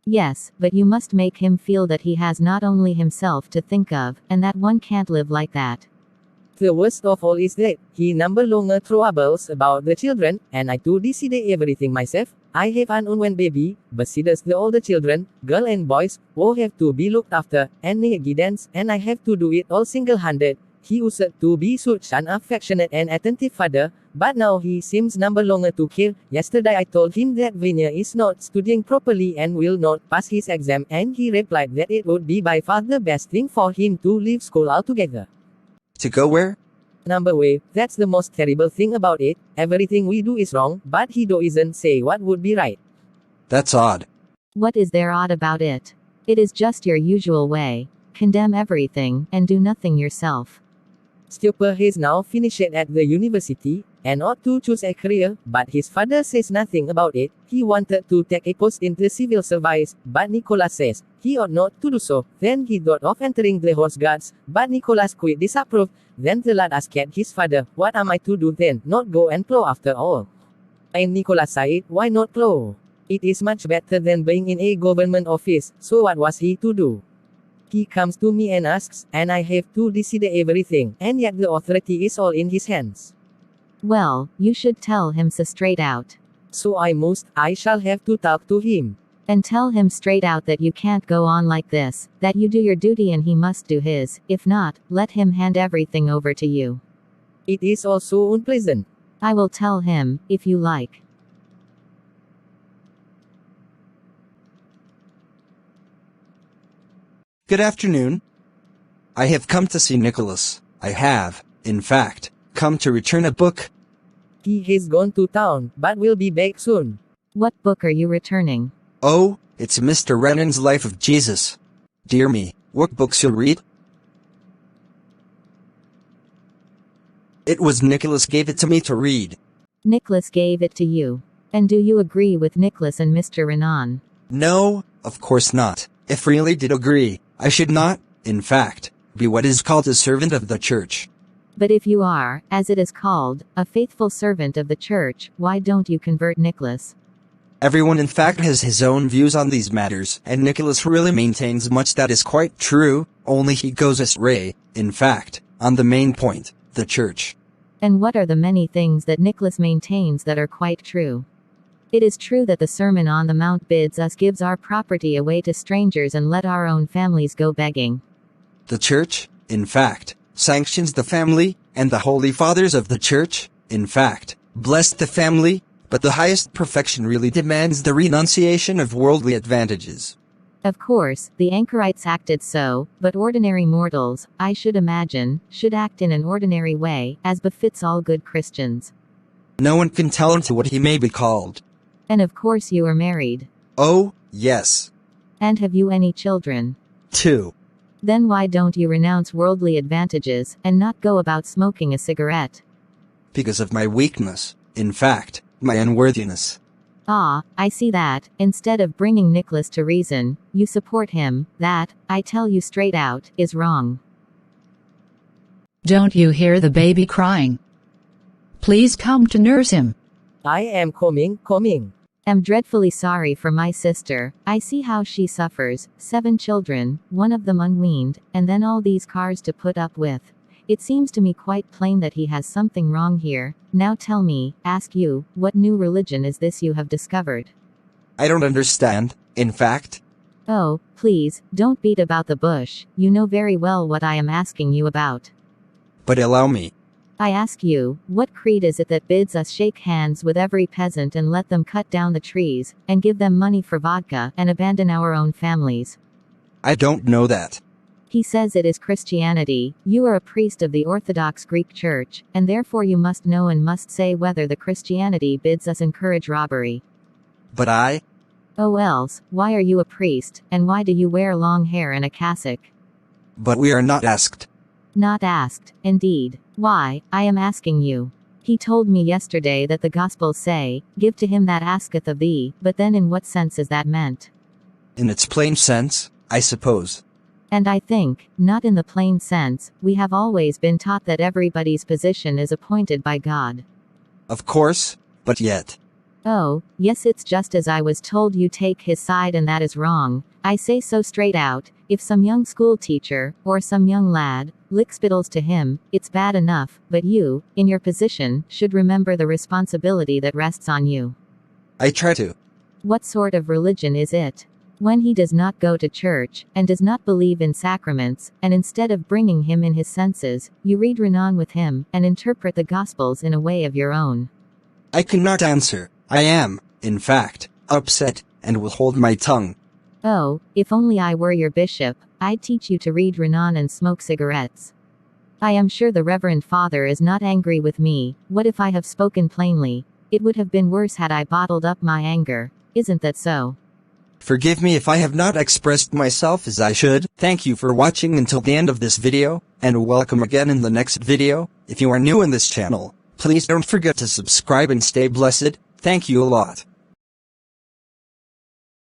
Yes, but you must make him feel that he has not only himself to think of, and that one can't live like that. The worst of all is that he number longer troubles about the children, and I do decide everything myself. I have an unborn baby, besides the older children, girl and boys, who have to be looked after, and guidance, and I have to do it all single-handed. He used to be such an affectionate and attentive father, but now he seems number longer to care. Yesterday I told him that Vanya is not studying properly and will not pass his exam, and he replied that it would be by far the best thing for him to leave school altogether. To go where? Number way, that's the most terrible thing about it. Everything we do is wrong, but he doesn't say what would be right. That's odd. What is there odd about it? It is just your usual way. Condemn everything, and do nothing yourself. Stuper has now finished at the university, and ought to choose a career, but his father says nothing about it. He wanted to take a post in the civil service, but Nicholas says he ought not to do so. Then he thought of entering the Horse Guards, but Nicholas quite disapproved. Then the lad asked his father, "What am I to do then? Not go and plow after all?" And Nicholas said, "Why not plow? It is much better than being in a government office." So what was he to do? He comes to me and asks, and I have to decide everything, and yet the authority is all in his hands. Well, you should tell him so straight out. So I shall have to talk to him. And tell him straight out that you can't go on like this, that you do your duty and he must do his. If not, let him hand everything over to you. It is also unpleasant. I will tell him, if you like. Good afternoon. I have come to see Nicholas. I have, in fact, come to return a book. He has gone to town, but will be back soon. What book are you returning? Oh, it's Mr. Rennan's Life of Jesus. Dear me, what books you'll read? It was Nicholas gave it to me to read. Nicholas gave it to you. And do you agree with Nicholas and Mr. Renan? No, of course not. If really did agree, I should not, in fact, be what is called a servant of the church. But if you are, as it is called, a faithful servant of the church, why don't you convert Nicholas? Everyone in fact has his own views on these matters, and Nicholas really maintains much that is quite true, only he goes astray, in fact, on the main point, the church. And what are the many things that Nicholas maintains that are quite true? It is true that the Sermon on the Mount bids us give our property away to strangers and let our own families go begging. The church, in fact, sanctions the family, and the holy fathers of the church, in fact, bless the family, but the highest perfection really demands the renunciation of worldly advantages. Of course, the anchorites acted so, but ordinary mortals, I should imagine, should act in an ordinary way, as befits all good Christians. No one can tell him to what he may be called. And of course you are married. Oh, yes. And have you any children? 2. Then why don't you renounce worldly advantages, and not go about smoking a cigarette? Because of my weakness, in fact, my unworthiness. Ah, I see that, instead of bringing Nicholas to reason, you support him. That, I tell you straight out, is wrong. Don't you hear the baby crying? Please come to nurse him. I am coming. Am dreadfully sorry for my sister. I see how she suffers. 7 children, one of them unweaned, and then all these cars to put up with. It seems to me quite plain that he has something wrong here. Now tell me, ask you, what new religion is this you have discovered? I don't understand, in fact. Oh, please, don't beat about the bush. You know very well what I am asking you about. But allow me. I ask you, what creed is it that bids us shake hands with every peasant and let them cut down the trees, and give them money for vodka, and abandon our own families? I don't know that. He says it is Christianity. You are a priest of the Orthodox Greek Church, and therefore you must know and must say whether the Christianity bids us encourage robbery. But I? Oh else, why are you a priest, and why do you wear long hair and a cassock? But we are not asked. Not asked, indeed. Why, I am asking you. He told me yesterday that the Gospels say, "Give to him that asketh of thee," but then in what sense is that meant? In its plain sense, I suppose. And I think, not in the plain sense. We have always been taught that everybody's position is appointed by God. Of course, but yet. Oh, yes, it's just as I was told. You take his side and that is wrong. I say so straight out. If some young school teacher, or some young lad, lickspittles to him, it's bad enough, but you, in your position, should remember the responsibility that rests on you. I try to. What sort of religion is it? When he does not go to church, and does not believe in sacraments, and instead of bringing him in his senses, you read Renan with him, and interpret the Gospels in a way of your own. I cannot answer. I am, in fact, upset, and will hold my tongue. Oh, if only I were your bishop, I'd teach you to read Renan and smoke cigarettes. I am sure the Reverend Father is not angry with me. What if I have spoken plainly? It would have been worse had I bottled up my anger. Isn't that so? Forgive me if I have not expressed myself as I should. Thank you for watching until the end of this video, and welcome again in the next video. If you are new in this channel, please don't forget to subscribe and stay blessed. Thank you a lot.